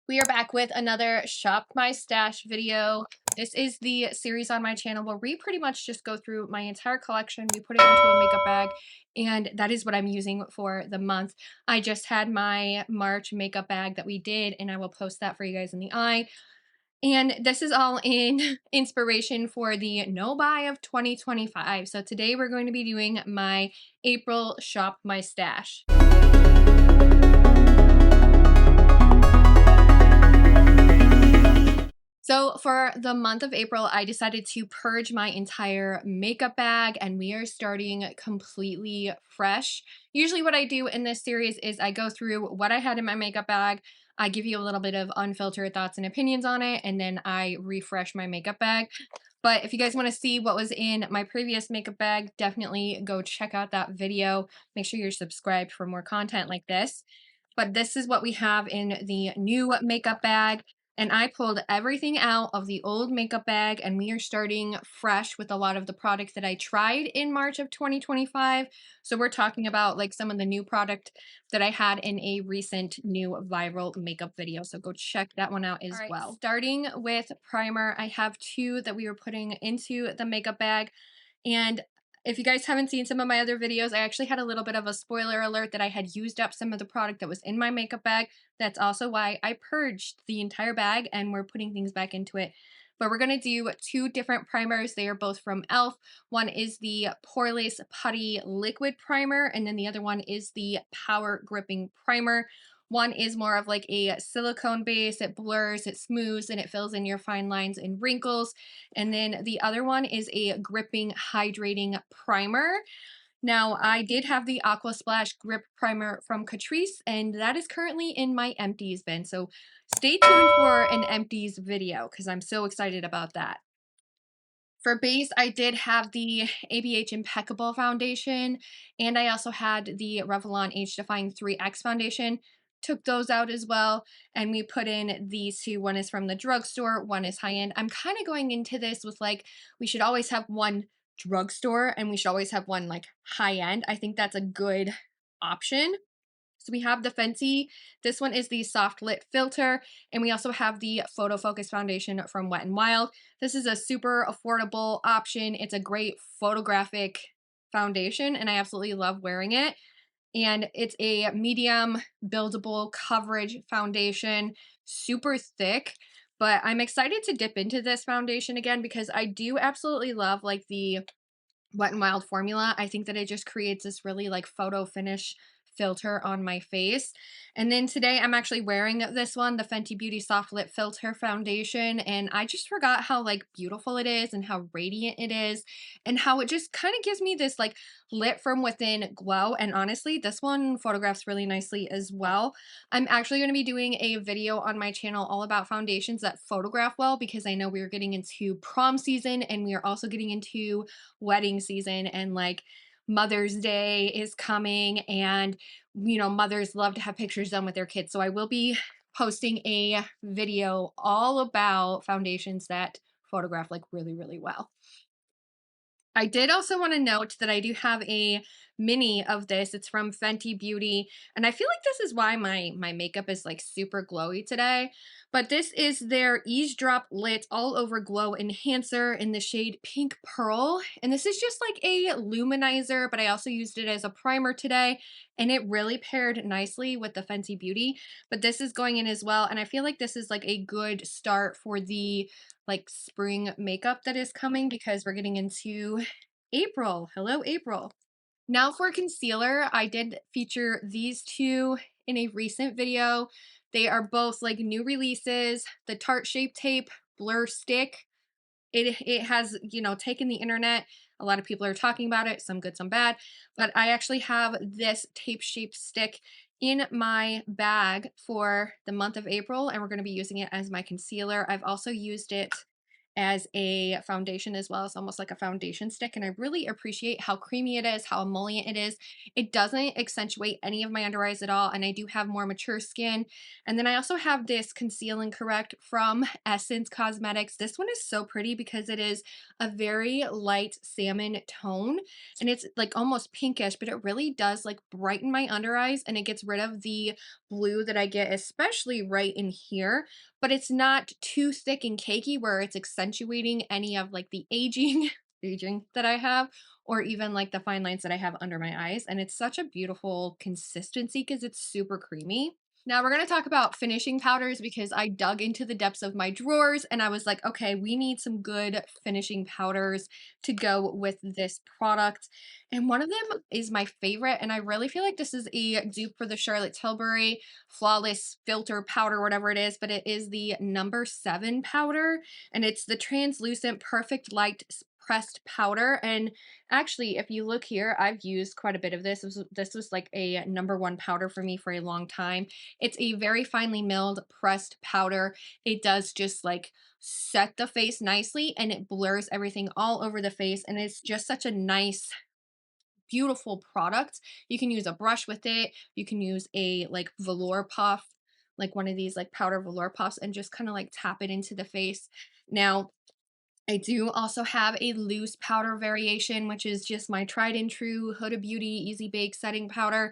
We are back with another Shop My Stash video. This is the series on my channel where we pretty much just go through my entire collection. We put it into a makeup bag, and that is what I'm using for the month. I just had my March makeup bag that we did, and I will post that for you guys in the eye. And this is all in inspiration for the no buy of 2025. So today we're going to be doing my April Shop My Stash. So for the month of April, I decided to purge my entire makeup bag, and we are starting completely fresh. Usually what I do in this series is I go through what I had in my makeup bag, I give you a little bit of unfiltered thoughts and opinions on it, and then I refresh my makeup bag. But if you guys want to see what was in my previous makeup bag, definitely go check out that video. Make sure you're subscribed for more content like this. But this is what we have in the new makeup bag. And I pulled everything out of the old makeup bag, and we are starting fresh with a lot of the products that I tried in March of 2025. So we're talking about like some of the new product that I had in a recent new viral makeup video. So go check that one out as well. Starting with primer, I have two that we were putting into the makeup bag. And if you guys haven't seen some of my other videos, I actually had a little bit of a spoiler alert that I had used up some of the product that was in my makeup bag. That's also why I purged the entire bag and we're putting things back into it. But we're going to do two different primers. They are both from e.l.f. One is the Poreless Putty Liquid Primer, and then the other one is the Power Gripping Primer. One is more of like a silicone base. It blurs, it smooths, and it fills in your fine lines and wrinkles. And then the other one is a gripping, hydrating primer. Now, I did have the Aqua Splash Grip Primer from Catrice, and that is currently in my empties bin. So stay tuned for an empties video because I'm so excited about that. For base, I did have the ABH Impeccable Foundation, and I also had the Revlon Age Defying 3X Foundation. Took those out as well, and we put in these two. One is from the drugstore, one is high-end. I'm kind of going into this with like, we should always have one drugstore, and we should always have one like high-end. I think that's a good option. So we have the Fenty. This one is the Soft Lit Filter. And we also have the Photo Focus Foundation from Wet n Wild. This is a super affordable option. It's a great photographic foundation, and I absolutely love wearing it. And it's a medium buildable coverage foundation, super thick. But I'm excited to dip into this foundation again because I do absolutely love like the Wet n Wild formula. I think that it just creates this really like photo finish filter on my face. And then today I'm actually wearing this one, the Fenty Beauty Soft Lit Filter Foundation, and I just forgot how like beautiful it is and how radiant it is and how it just kind of gives me this like lit from within glow. And honestly, this one photographs really nicely as well. I'm actually going to be doing a video on my channel all about foundations that photograph well because I know we are getting into prom season and we are also getting into wedding season, and like Mother's Day is coming, and you know, mothers love to have pictures done with their kids. So I will be posting a video all about foundations that photograph like really, really well. I did also want to note that I do have a mini of this. It's from Fenty Beauty, and I feel like this is why my makeup is like super glowy today. But this is their Eavesdrop Lit All Over Glow Enhancer in the shade Pink Pearl. And this is just like a luminizer, but I also used it as a primer today, and it really paired nicely with the Fenty Beauty. But this is going in as well, and I feel like this is like a good start for the like spring makeup that is coming because we're getting into April. Hello, April. Now for concealer, I did feature these two in a recent video. They are both like new releases. The Tarte Shape Tape Blur Stick. It has, you know, taken the internet. A lot of people are talking about it, some good, some bad. But I actually have this tape shaped stick in my bag for the month of April, and we're going to be using it as my concealer. I've also used it as a foundation as well. It's almost like a foundation stick, and I really appreciate how creamy it is, how emollient it is. It doesn't accentuate any of my under eyes at all, and I do have more mature skin. And then I also have this Conceal and Correct from Essence Cosmetics. This one is so pretty because it is a very light salmon tone, and it's like almost pinkish, but it really does like brighten my under eyes, and it gets rid of the blue that I get, especially right in here, but it's not too thick and cakey where it's accentuating any of like the aging aging that I have, or even like the fine lines that I have under my eyes. And it's such a beautiful consistency because it's super creamy. Now we're going to talk about finishing powders because I dug into the depths of my drawers and I was like, okay, we need some good finishing powders to go with this product. And one of them is my favorite, and I really feel like this is a dupe for the Charlotte Tilbury Flawless Filter Powder, whatever it is, but it is the #7 powder, and it's the translucent Perfect Light pressed powder. And actually, if you look here, I've used quite a bit of this. This was like a #1 powder for me for a long time. It's a very finely milled pressed powder. It does just like set the face nicely, and it blurs everything all over the face, and it's just such a nice, beautiful product. You can use a brush with it. You can use a like velour puff, like one of these like powder velour puffs, and just kind of like tap it into the face. Now, I do also have a loose powder variation, which is just my tried and true Huda Beauty Easy Bake Setting Powder.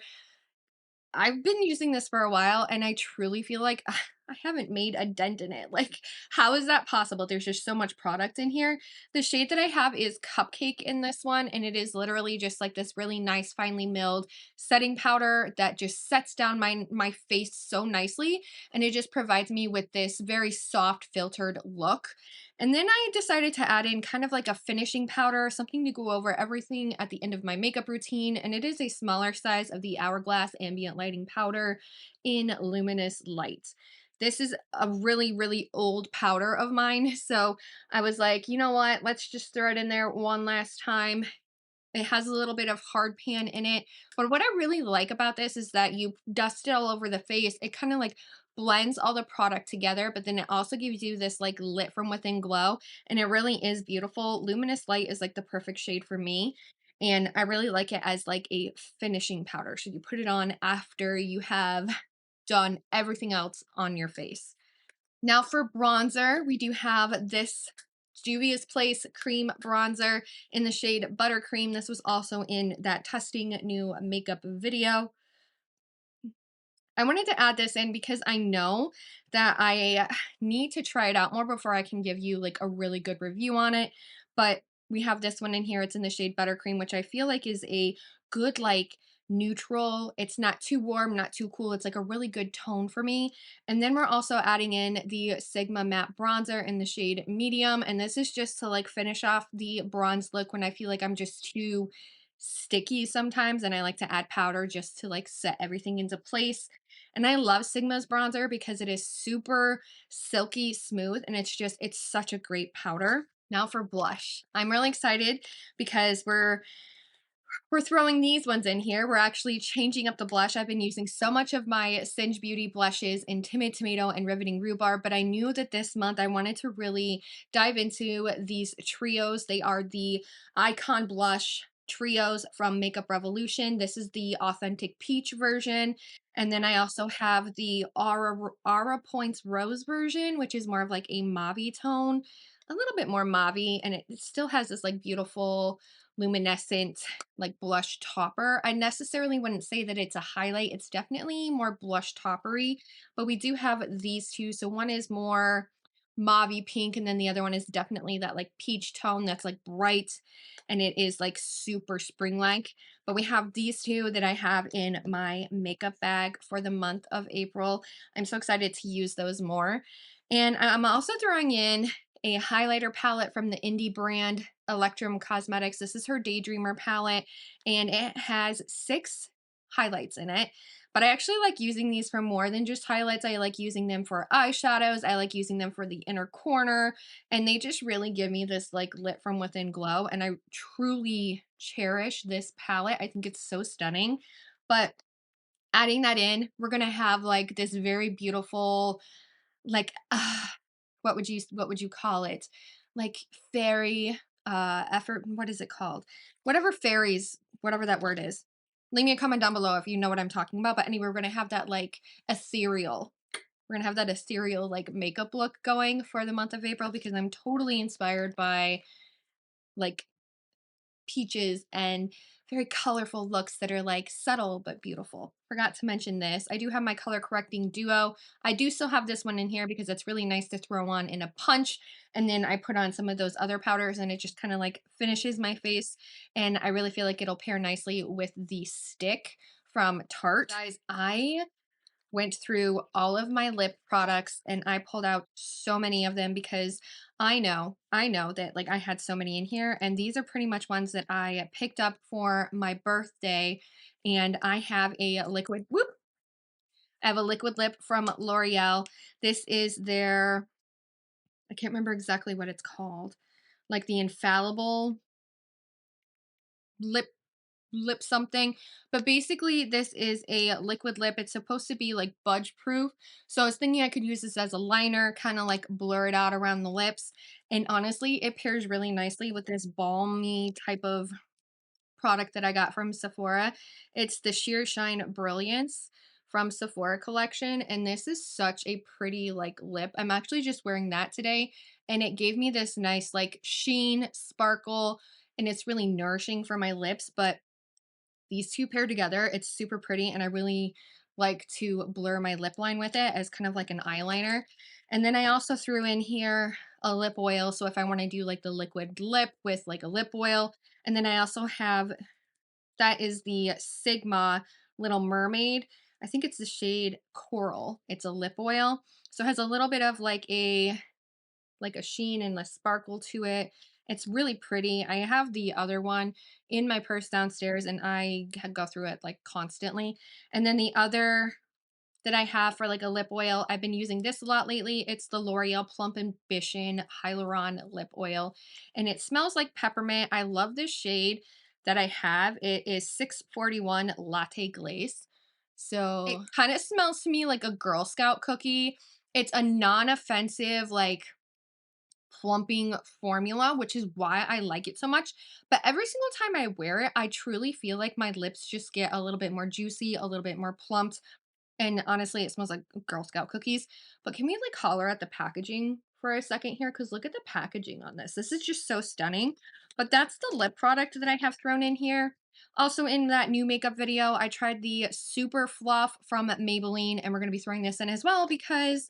I've been using this for a while, and I truly feel like I haven't made a dent in it. Like, how is that possible? There's just so much product in here. The shade that I have is Cupcake in this one, and it is literally just like this really nice, finely milled setting powder that just sets down my face so nicely, and it just provides me with this very soft, filtered look. And then I decided to add in kind of like a finishing powder, something to go over everything at the end of my makeup routine. And it is a smaller size of the Hourglass Ambient Lighting Powder in Luminous Light. This is a really, really old powder of mine. So I was like, you know what? Let's just throw it in there one last time. It has a little bit of hard pan in it. But what I really like about this is that you dust it all over the face. It kind of like blends all the product together, but then it also gives you this like lit from within glow. And it really is beautiful. Luminous Light is like the perfect shade for me. And I really like it as like a finishing powder. So you put it on after you have done everything else on your face. Now for bronzer, we do have this Juvia's Place Cream Bronzer in the shade Buttercream. This was also in that testing new makeup video. I wanted to add this in because I know that I need to try it out more before I can give you like a really good review on it. But we have this one in here. It's in the shade Buttercream, which I feel like is a good like neutral. It's not too warm, not too cool. It's like a really good tone for me. And then we're also adding in the Sigma Matte Bronzer in the shade Medium. And this is just to like finish off the bronze look when I feel like I'm just too sticky sometimes, and I like to add powder just to like set everything into place. And I love Sigma's bronzer because it is super silky smooth, and it's such a great powder. Now for blush. I'm really excited because we're throwing these ones in here. We're actually changing up the blush. I've been using so much of my Singe Beauty blushes in Timid Tomato and Riveting Rhubarb, but I knew that this month I wanted to really dive into these trios. They are the Icon Blush trios from Makeup Revolution. This is the Authentic Peach version. And then I also have the Aura Points Rose version, which is more of like a mauve tone, a little bit more mauve, and it still has this like beautiful luminescent like blush topper. I necessarily wouldn't say that it's a highlight. It's definitely more blush toppery, but we do have these two. So one is more mauve pink, and then the other one is definitely that like peach tone that's like bright, and it is like super spring-like. But we have these two that I have in my makeup bag for the month of April. I'm so excited to use those more. And I'm also throwing in a highlighter palette from the indie brand Electrum Cosmetics. This is her Daydreamer palette, and it has 6 highlights in it. But I actually like using these for more than just highlights. I like using them for eyeshadows. I like using them for the inner corner, and they just really give me this like lit from within glow. And I truly cherish this palette. I think it's so stunning. But adding that in, we're gonna have like this very beautiful, like what would you call it? like fairy effort, what is it called? Whatever fairies, whatever that word is. Leave me a comment down below if you know what I'm talking about. But anyway, we're gonna have that like ethereal. We're gonna have that ethereal like makeup look going for the month of April because I'm totally inspired by like peaches and very colorful looks that are like subtle but beautiful. Forgot to mention this. I do have my color correcting duo. I do still have this one in here because it's really nice to throw on in a punch. And then I put on some of those other powders and it just kind of like finishes my face. And I really feel like it'll pair nicely with the stick from Tarte. Guys, I went through all of my lip products and I pulled out so many of them because I know that like I had so many in here and these are pretty much ones that I picked up for my birthday and I have a liquid whoop. I have a liquid lip from L'Oreal. This is their I can't remember exactly what it's called. Like the infallible lip something, but basically this is a liquid lip. It's supposed to be like budge proof, so I was thinking I could use this as a liner, kind of like blur it out around the lips, and honestly it pairs really nicely with this balmy type of product that I got from Sephora. It's the Sheer Shine Brilliance from Sephora collection, and this is such a pretty like lip. I'm actually just wearing that today and it gave me this nice like sheen, sparkle, and it's really nourishing for my lips. But these two paired together, it's super pretty, and I really like to blur my lip line with it as kind of like an eyeliner. And then I also threw in here a lip oil, so if I want to do like the liquid lip with like a lip oil. And then I also have, that is the Sigma Little Mermaid. I think it's the shade Coral. It's a lip oil. So it has a little bit of like a sheen and a sparkle to it. It's really pretty. I have the other one in my purse downstairs and I go through it like constantly. And then the other that I have for like a lip oil, I've been using this a lot lately. It's the L'Oreal Plump Ambition Hyaluron Lip Oil and it smells like peppermint. I love this shade that I have. It is 641 Latte Glaze. So it kind of smells to me like a Girl Scout cookie. It's a non-offensive like plumping formula, which is why I like it so much. But every single time I wear it, I truly feel like my lips just get a little bit more juicy, a little bit more plumped. And honestly, it smells like Girl Scout cookies. But can we like holler at the packaging for a second here? Because look at the packaging on this. This is just so stunning. But that's the lip product that I have thrown in here. Also in that new makeup video, I tried the Super Fluff from Maybelline, and we're going to be throwing this in as well because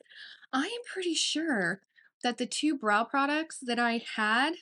I am pretty sure that the two brow products that I had,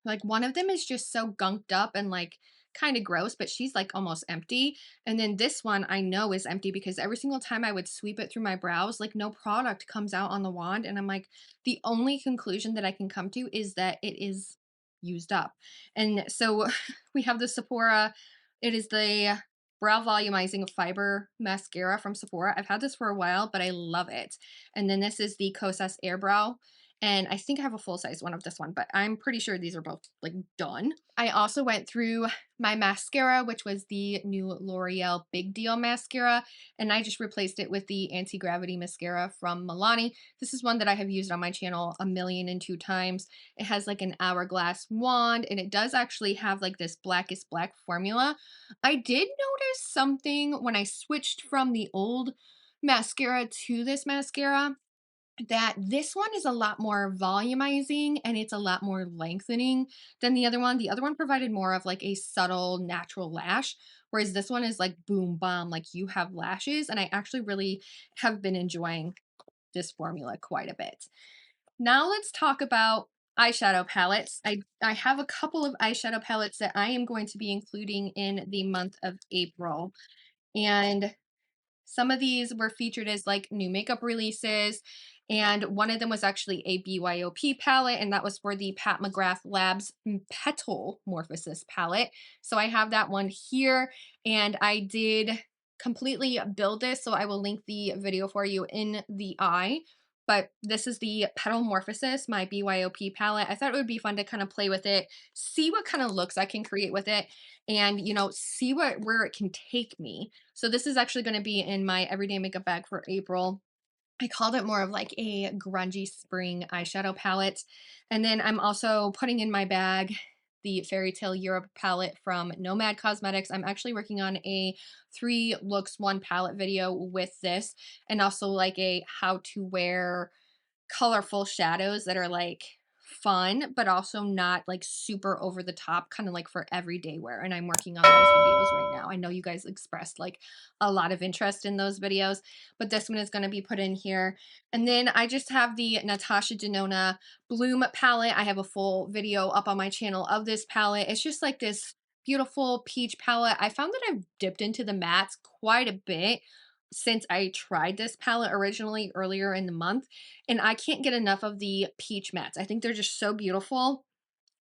like one of them is just so gunked up and like kind of gross, but she's like almost empty. And then this one I know is empty because every single time I would sweep it through my brows, like no product comes out on the wand. And I'm like, the only conclusion that I can come to is that it is used up. And so we have the Sephora, it is the Brow Volumizing Fiber Mascara from Sephora. I've had this for a while, but I love it. And then this is the Kosas Airbrow, and I think I have a full size one of this one, but I'm pretty sure these are both like done. I also went through my mascara, which was the new L'Oreal Big Deal mascara, and I just replaced it with the Anti-Gravity mascara from Milani. This is one that I have used on my channel 1,000,002 times. It has like an hourglass wand, and it does actually have like this blackest black formula. I did notice something when I switched from the old mascara to this mascara, that this one is a lot more volumizing and it's a lot more lengthening than the other one. The other one provided more of like a subtle natural lash, whereas this one is like boom bomb, like you have lashes. And I actually really have been enjoying this formula quite a bit. Now let's talk about eyeshadow palettes. I have a couple of eyeshadow palettes that I am going to be including in the month of April. And some of these were featured as like new makeup releases, and one of them was actually a BYOP palette, and that was for the Pat McGrath Labs Petal Morphosis palette. So I have that one here, and I did completely build this, so I will link the video for you in the eye. But this is the Petal Morphosis, my BYOP palette. I thought it would be fun to kind of play with it, see what kind of looks I can create with it, and you know, see where it can take me. So this is actually going to be in my everyday makeup bag for April. I called it more of like a grungy spring eyeshadow palette. And then I'm also putting in my bag the Fairy Tale Europe palette from Nomad Cosmetics. I'm actually working on a 3 looks 1 palette video with this, and also like a how to wear colorful shadows that are like fun, but also not like super over the top, kind of like for everyday wear. And I'm working on those videos right now. I know you guys expressed like a lot of interest in those videos, but this one is going to be put in here. And then I just have the Natasha Denona Bloom palette. I have a full video up on my channel of this palette. It's just like this beautiful peach palette. I found that I've dipped into the mattes quite a bit since I tried this palette originally earlier in the month, and I can't get enough of the peach mattes. I think they're just so beautiful.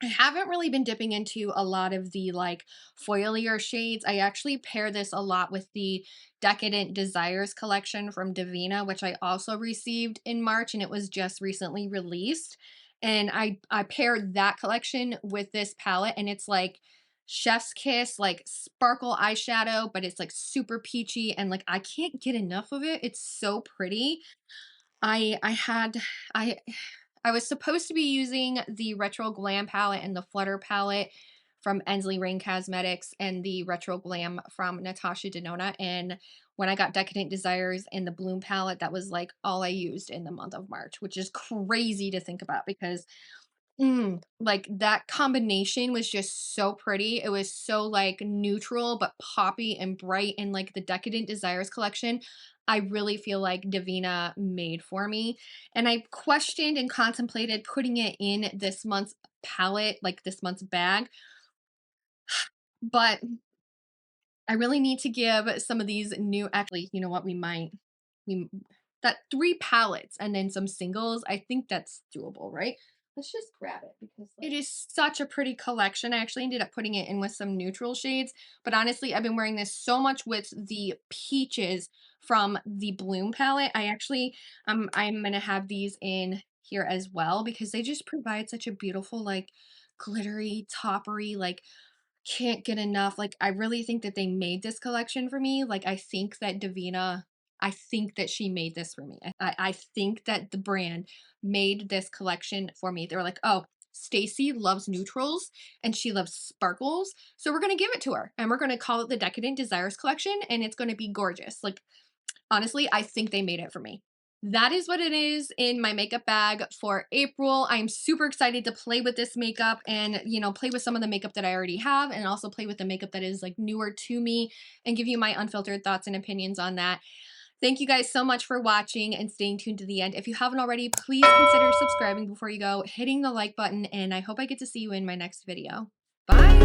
I haven't really been dipping into a lot of the like foilier shades. I actually pair this a lot with the Decadent Desires collection from Divina, which I also received in March and it was just recently released. And I paired that collection with this palette, and it's like chef's kiss, like sparkle eyeshadow, but it's like super peachy, and like I can't get enough of it. It's so pretty. I had I I was supposed to be using the Retro Glam palette and the Flutter palette from Ensley Rain Cosmetics and the Retro Glam from Natasha Denona. And when I got Decadent Desires and the Bloom palette, that was like all I used in the month of March, which is crazy to think about because like that combination was just so pretty. It was so like neutral but poppy and bright, and like the Decadent Desires collection, I really feel like Divina made for me. And I questioned and contemplated putting it in this month's palette, like this month's bag, but I really need to give some of these new, actually, you know what, we that 3 palettes and then some singles, I think that's doable, right? Let's just grab it because like, it is such a pretty collection. I actually ended up putting it in with some neutral shades, but honestly, I've been wearing this so much with the peaches from the Bloom palette. I actually, I'm gonna have these in here as well because they just provide such a beautiful, like glittery, toppery, like can't get enough. Like, I really think that they made this collection for me. Like, I think that Davina, I think that she made this for me. I think that the brand made this collection for me. They were like, oh, Staci loves neutrals and she loves sparkles. So we're going to give it to her and we're going to call it the Decadent Desires collection, and it's going to be gorgeous. Like, honestly, I think they made it for me. That is what it is in my makeup bag for April. I'm super excited to play with this makeup and, you know, play with some of the makeup that I already have, and also play with the makeup that is like newer to me and give you my unfiltered thoughts and opinions on that. Thank you guys so much for watching and staying tuned to the end. If you haven't already, please consider subscribing before you go, hitting the like button, and I hope I get to see you in my next video. Bye!